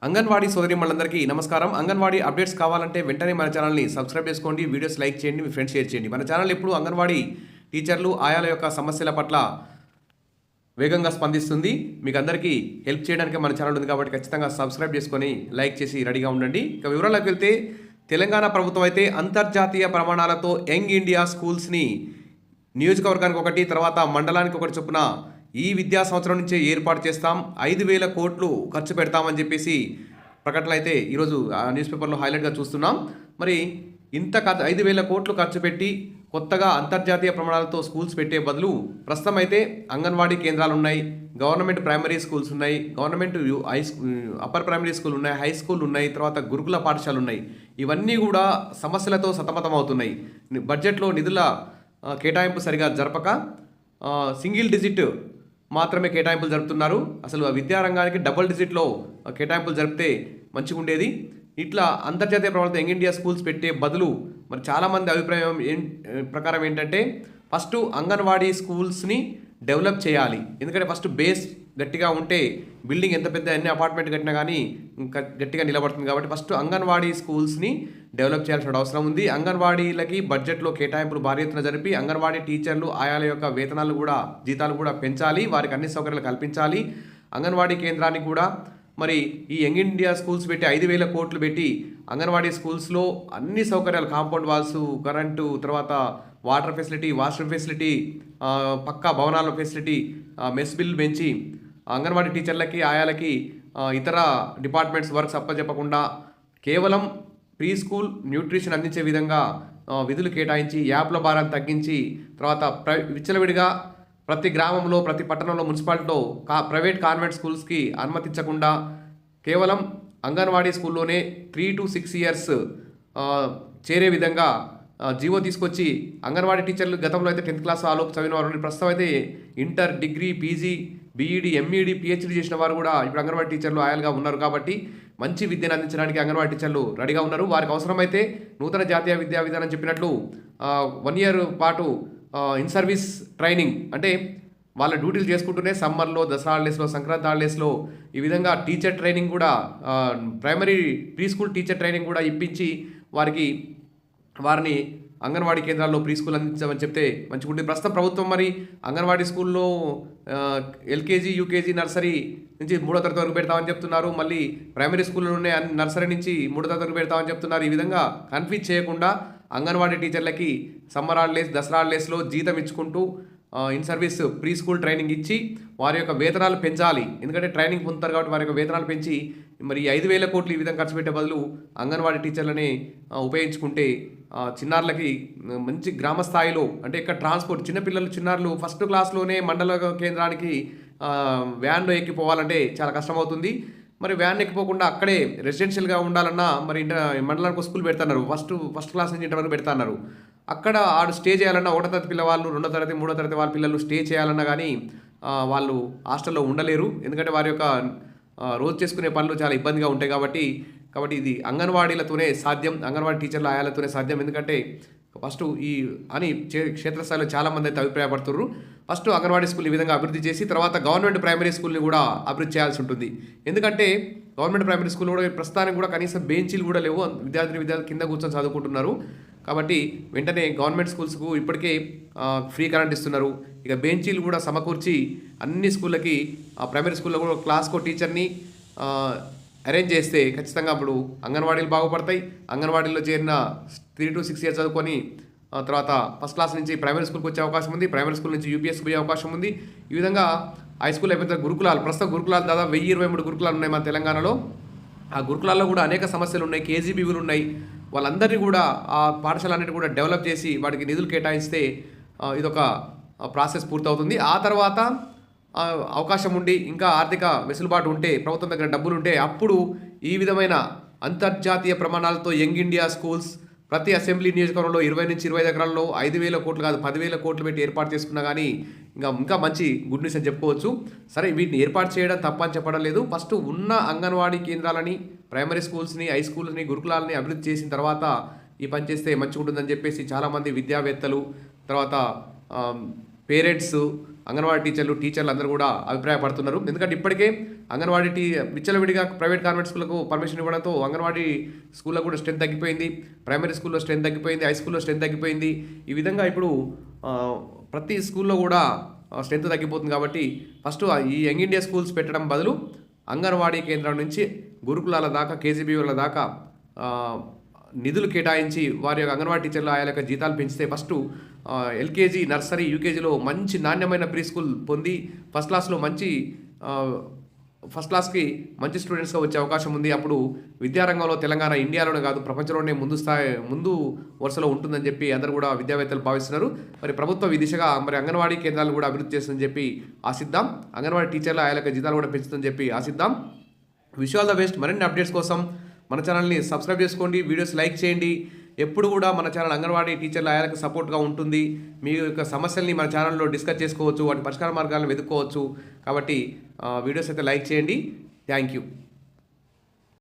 అంగన్వాడీ సోదరీమణులందరికీ నమస్కారం. అంగన్వాడీ అప్డేట్స్ కావాలంటే వెంటనే మన ఛానల్ని సబ్స్క్రైబ్ చేసుకోండి, వీడియోస్ లైక్ చేయండి, మీ ఫ్రెండ్స్ షేర్ చేయండి. మన ఛానల్ ఎప్పుడు అంగన్వాడీ టీచర్లు ఆయాల యొక్క సమస్యల పట్ల వేగంగా స్పందిస్తుంది. మీకు అందరికీ హెల్ప్ చేయడానికి మన ఛానల్ ఉంది కాబట్టి ఖచ్చితంగా సబ్స్క్రైబ్ చేసుకొని లైక్ చేసి రెడీగా ఉండండి. ఇక వివరాల్లోకి వెళ్తే తెలంగాణ ప్రభుత్వం అయితే అంతర్జాతీయ ప్రమాణాలతో యంగ్ ఇండియా స్కూల్స్ని నియోజకవర్గానికి ఒకటి, తర్వాత మండలానికి ఒకటి చొప్పున ఈ విద్యా సంవత్సరం నుంచే ఏర్పాటు చేస్తాం, 5,000 కోట్లు ఖర్చు పెడతామని చెప్పేసి ప్రకటనలు అయితే ఈరోజు న్యూస్ పేపర్లో హైలైట్గా చూస్తున్నాం. మరి ఇంత 5,000 కోట్లు ఖర్చు పెట్టి కొత్తగా అంతర్జాతీయ ప్రమాణాలతో స్కూల్స్ పెట్టే బదులు ప్రస్తుతం అయితే అంగన్వాడీ కేంద్రాలు ఉన్నాయి, గవర్నమెంట్ ప్రైమరీ స్కూల్స్ ఉన్నాయి, గవర్నమెంట్ అప్పర్ ప్రైమరీ స్కూల్ ఉన్నాయి, హై స్కూల్ ఉన్నాయి, తర్వాత గురుకుల పాఠశాలలు ఉన్నాయి. ఇవన్నీ కూడా సమస్యలతో సతమతం అవుతున్నాయి. బడ్జెట్లో నిధుల కేటాయింపు సరిగా జరపక సింగిల్ డిజిట్ మాత్రమే కేటాయింపులు జరుపుతున్నారు. అసలు విద్యారంగానికి డబుల్ డిజిట్లో కేటాయింపులు జరిపితే మంచిగా ఉండేది. ఇట్లా అంతర్జాతీయ ప్రమాణంతో యంగ్ ఇండియా స్కూల్స్ పెట్టే బదులు మరి చాలామంది అభిప్రాయం ప్రకారం ఏంటంటే ఫస్ట్ అంగన్వాడీ స్కూల్స్ని డెవలప్ చేయాలి. ఎందుకంటే ఫస్ట్ బేస్ గట్టిగా ఉంటే బిల్డింగ్ ఎంత పెద్ద ఎన్ని అపార్ట్మెంట్ కట్టినా కానీ ఇంకా గట్టిగా నిలబడుతుంది. కాబట్టి ఫస్ట్ అంగన్వాడీ స్కూల్స్ని డెవలప్ చేయాల్సిన అవసరం ఉంది. అంగన్వాడీలకి బడ్జెట్లో కేటాయింపులు భారీ ఎత్తున జరిపి అంగన్వాడీ టీచర్లు ఆయాల యొక్క వేతనాలు కూడా జీతాలు కూడా పెంచాలి, వారికి అన్ని సౌకర్యాలు కల్పించాలి. అంగన్వాడీ కేంద్రానికి కూడా మరి ఈ యంగ్ ఇండియా స్కూల్స్ పెట్టి 5,000 కోట్లు పెట్టి అంగన్వాడీ స్కూల్స్లో అన్ని సౌకర్యాలు, కాంపౌండ్ వాల్స్, కరెంటు, తర్వాత వాటర్ ఫెసిలిటీ, వాష్రూమ్ ఫెసిలిటీ, పక్కా భవనాల ఫెసిలిటీ, మెస్ బిల్ పెంచి అంగన్వాడీ టీచర్లకి ఆయాలకి ఇతర డిపార్ట్మెంట్స్ వర్క్స్ అప్పచెప్పకుండా కేవలం ప్రీ స్కూల్ న్యూట్రిషన్ అందించే విధంగా విధులు కేటాయించి యాప్ల భారాన్ని తగ్గించి తర్వాత విచ్చలవిడిగా ప్రతి గ్రామంలో ప్రతి పట్టణంలో మున్సిపాలిటీలో ప్రైవేట్ కాన్వెంట్ స్కూల్స్కి అనుమతించకుండా కేవలం అంగన్వాడీ స్కూల్లోనే 3 to 6 years చేరే విధంగా జీవో తీసుకొచ్చి అంగన్వాడీ టీచర్లు గతంలో అయితే 10th క్లాస్ ఆలోపు చదివిన వారు ప్రస్తుతం అయితే inter, degree, PG, BEd, MEd, PhD చేసిన వారు కూడా ఇప్పుడు అంగన్వాడీ టీచర్లు ఆయాలుగా ఉన్నారు. కాబట్టి మంచి విద్యను అందించడానికి అంగన్వాడీ టీచర్లు రెడీగా ఉన్నారు. వారికి అవసరమైతే నూతన జాతీయ విద్యా విధానం చెప్పినట్లు 1 year పాటు ఇన్ సర్వీస్ ట్రైనింగ్, అంటే వాళ్ళ డ్యూటీలు చేసుకుంటూనే సమ్మర్లో, దసరా హాలిడేస్లో, సంక్రాంతి హాలిడేస్లో ఈ విధంగా టీచర్ ట్రైనింగ్ కూడా primary pre school teacher training కూడా ఇప్పించి వారిని అంగన్వాడీ కేంద్రాల్లో ప్రీ స్కూల్ అందించామని చెప్తే మంచిగా ఉంటుంది. ప్రస్తుతం ప్రభుత్వం మరి అంగన్వాడీ స్కూల్లో ఎల్కేజీ, యూకేజీ, నర్సరీ నుంచి 3వ తరగతి వరకు పెడతామని చెప్తున్నారు. మళ్ళీ ప్రైమరీ స్కూల్లోనే నర్సరీ నుంచి 3వ తరగతి వరకు పెడతామని చెప్తున్నారు. ఈ విధంగా కన్ఫ్యూజ్ చేయకుండా అంగన్వాడీ టీచర్లకి సమ్మర్ హాలిడేస్, దసరా హాలిడేస్లో జీతం ఇచ్చుకుంటూ in service pre school training ఇచ్చి వారి యొక్క వేతనాలు పెంచాలి. ఎందుకంటే ట్రైనింగ్ పొందుతారు కాబట్టి వారి యొక్క వేతనాలు పెంచి మరి 5,000 కోట్లు ఈ విధంగా ఖర్చు పెట్టే బదులు అంగన్వాడీ టీచర్లని ఉపయోగించుకుంటే చిన్నారులకి మంచి గ్రామ స్థాయిలో, అంటే ఇక్కడ ట్రాన్స్పోర్ట్ చిన్నారులు ఫస్ట్ క్లాస్లోనే మండల కేంద్రానికి వ్యాన్లో ఎక్కిపోవాలంటే చాలా కష్టమవుతుంది. మరి వ్యాన్ ఎక్కిపోకుండా అక్కడే రెసిడెన్షియల్గా ఉండాలన్నా మరి మండలానికి స్కూల్ పెడుతున్నారు, ఫస్ట్ క్లాస్ నుంచి ఇంటర్ వరకు పెడుతున్నారు. అక్కడ ఆడు స్టే చేయాలన్నా 1వ తరగతి పిల్లవాళ్ళు, 2వ తరగతి, 3వ తరగతి వాళ్ళ పిల్లలు స్టే చేయాలన్నా కానీ వాళ్ళు హాస్టల్లో ఉండలేరు. ఎందుకంటే వారి యొక్క రోజు చేసుకునే పనులు చాలా ఇబ్బందిగా ఉంటాయి. కాబట్టి ఇది అంగన్వాడీలతోనే సాధ్యం, అంగన్వాడీ టీచర్ల ఆయాలతోనే సాధ్యం. ఎందుకంటే ఫస్ట్ క్షేత్రస్థాయిలో చాలామంది అయితే అభిప్రాయపడుతున్నారు. ఫస్ట్ అంగన్వాడీ స్కూల్ ఈ విధంగా అభివృద్ధి చేసి తర్వాత గవర్నమెంట్ ప్రైమరీ స్కూల్ని కూడా అభివృద్ధి చేయాల్సి ఉంటుంది. ఎందుకంటే గవర్నమెంట్ ప్రైమరీ స్కూల్ కూడా ప్రస్తుతానికి కూడా కనీసం బెంచీలు కూడా లేవు, విద్యార్థులు కింద కూర్చొని చదువుకుంటున్నారు. కాబట్టి వెంటనే గవర్నమెంట్ స్కూల్స్కు ఇప్పటికే ఫ్రీ కరెంట్ ఇస్తున్నారు. ఇక బెంచీలు కూడా సమకూర్చి అన్ని స్కూళ్ళకి ప్రైమరీ స్కూల్లో కూడా క్లాస్కో టీచర్ని అరేంజ్ చేస్తే ఖచ్చితంగా అప్పుడు అంగన్వాడీలు బాగుపడతాయి. అంగన్వాడీలో చేరిన 3 to 6 years చదువుకొని తర్వాత ఫస్ట్ క్లాస్ నుంచి ప్రైమరీ స్కూల్కి వచ్చే అవకాశం ఉంది, ప్రైమరీ స్కూల్ నుంచి యూపీఎస్కి పోయే అవకాశం ఉంది. ఈ విధంగా హై స్కూల్ అయిపోయిన గురుకులాలు, ప్రస్తుతం గురుకులాలు దాదాపు 1023 గురుకులాలు ఉన్నాయి మన తెలంగాణలో. ఆ గురుకులాల్లో కూడా అనేక సమస్యలు ఉన్నాయి, కేజీబీవీలు ఉన్నాయి. వాళ్ళందరినీ కూడా ఆ పాఠశాలన్నిటి కూడా డెవలప్ చేసి వాటికి నిధులు కేటాయిస్తే ఇదొక ప్రాసెస్ పూర్తవుతుంది. ఆ తర్వాత అవకాశం ఉండి ఇంకా ఆర్థిక వెసులుబాటు ఉంటే, ప్రభుత్వం దగ్గర డబ్బులు ఉంటే అప్పుడు ఈ విధమైన అంతర్జాతీయ ప్రమాణాలతో యంగ్ ఇండియా స్కూల్స్ ప్రతి అసెంబ్లీ నియోజకవర్గంలో 20 నుంచి 25 ఎకరాల్లో 5,000 కోట్లు కాదు 10,000 కోట్లు పెట్టి ఏర్పాటు చేసుకున్నా కానీ ఇంకా మంచి గుడ్ న్యూస్ అని చెప్పుకోవచ్చు. సరే, వీటిని ఏర్పాటు చేయడం తప్పని చెప్పడం లేదు. ఫస్ట్ ఉన్న అంగన్వాడీ కేంద్రాలని, ప్రైమరీ స్కూల్స్ని, హై స్కూల్స్ని, గురుకులాలని అభివృద్ధి చేసిన తర్వాత ఈ పని చేస్తే మంచిగా ఉంటుందని చెప్పేసి చాలామంది విద్యావేత్తలు, తర్వాత పేరెంట్స్, అంగన్వాడీ టీచర్లు అందరూ కూడా అభిప్రాయపడుతున్నారు. ఎందుకంటే ఇప్పటికే అంగన్వాడీ విచ్చలవిడిగా ప్రైవేట్ కాన్వెంట్ స్కూళ్ళకు పర్మిషన్ ఇవ్వడంతో అంగన్వాడీ స్కూల్లో కూడా స్ట్రెంత్ తగ్గిపోయింది, ప్రైమరీ స్కూల్లో స్ట్రెంత్ తగ్గిపోయింది, హై స్కూల్లో స్ట్రెంత్ తగ్గిపోయింది. ఈ విధంగా ఇప్పుడు ప్రతి స్కూల్లో కూడా స్ట్రెంత్ తగ్గిపోతుంది. కాబట్టి ఫస్ట్ ఈ యంగ్ ఇండియా స్కూల్స్ పెట్టడం బదులు అంగన్వాడీ కేంద్రం నుంచి గురుకులాల దాకా కేజీబీల దాకా నిధులు కేటాయించి వారి యొక్క అంగన్వాడీ టీచర్లు ఆయా యొక్క జీతాలు పెంచితే ఫస్ట్ ఎల్కేజీ, నర్సరీ, యూకేజీలో మంచి నాణ్యమైన ప్రీ స్కూల్ పొంది ఫస్ట్ క్లాస్కి మంచి స్టూడెంట్స్గా వచ్చే అవకాశం ఉంది. అప్పుడు విద్యారంగంలో తెలంగాణ ఇండియాలోనే కాదు ప్రపంచంలోనే ముందు వరుసలో ఉంటుందని చెప్పి అందరూ కూడా విద్యావేత్తలు భావిస్తున్నారు. మరి ప్రభుత్వం ఈ దిశగా మరి అంగన్వాడీ కేంద్రాలు కూడా అభివృద్ధి చేస్తుందని చెప్పి ఆశిద్దాం. అంగన్వాడీ టీచర్లు ఆయా యొక్క జీతాలు కూడా పెంచుతుందని చెప్పి ఆశిద్దాం. Wish all the best. మరిన్ని అప్డేట్స్ కోసం మన ఛానల్ని సబ్స్క్రైబ్ చేసుకోండి, వీడియోస్ లైక్ చేయండి. ఎప్పుడు కూడా మన ఛానల్ అంగన్వాడీ టీచర్ల ఆయనకు సపోర్ట్గా ఉంటుంది. మీ యొక్క సమస్యల్ని మన ఛానల్లో డిస్కస్ చేసుకోవచ్చు, వాటి పరిష్కార మార్గాలను వెతుక్కోవచ్చు. కాబట్టి వీడియోస్ అయితే లైక్ చేయండి. Thank you.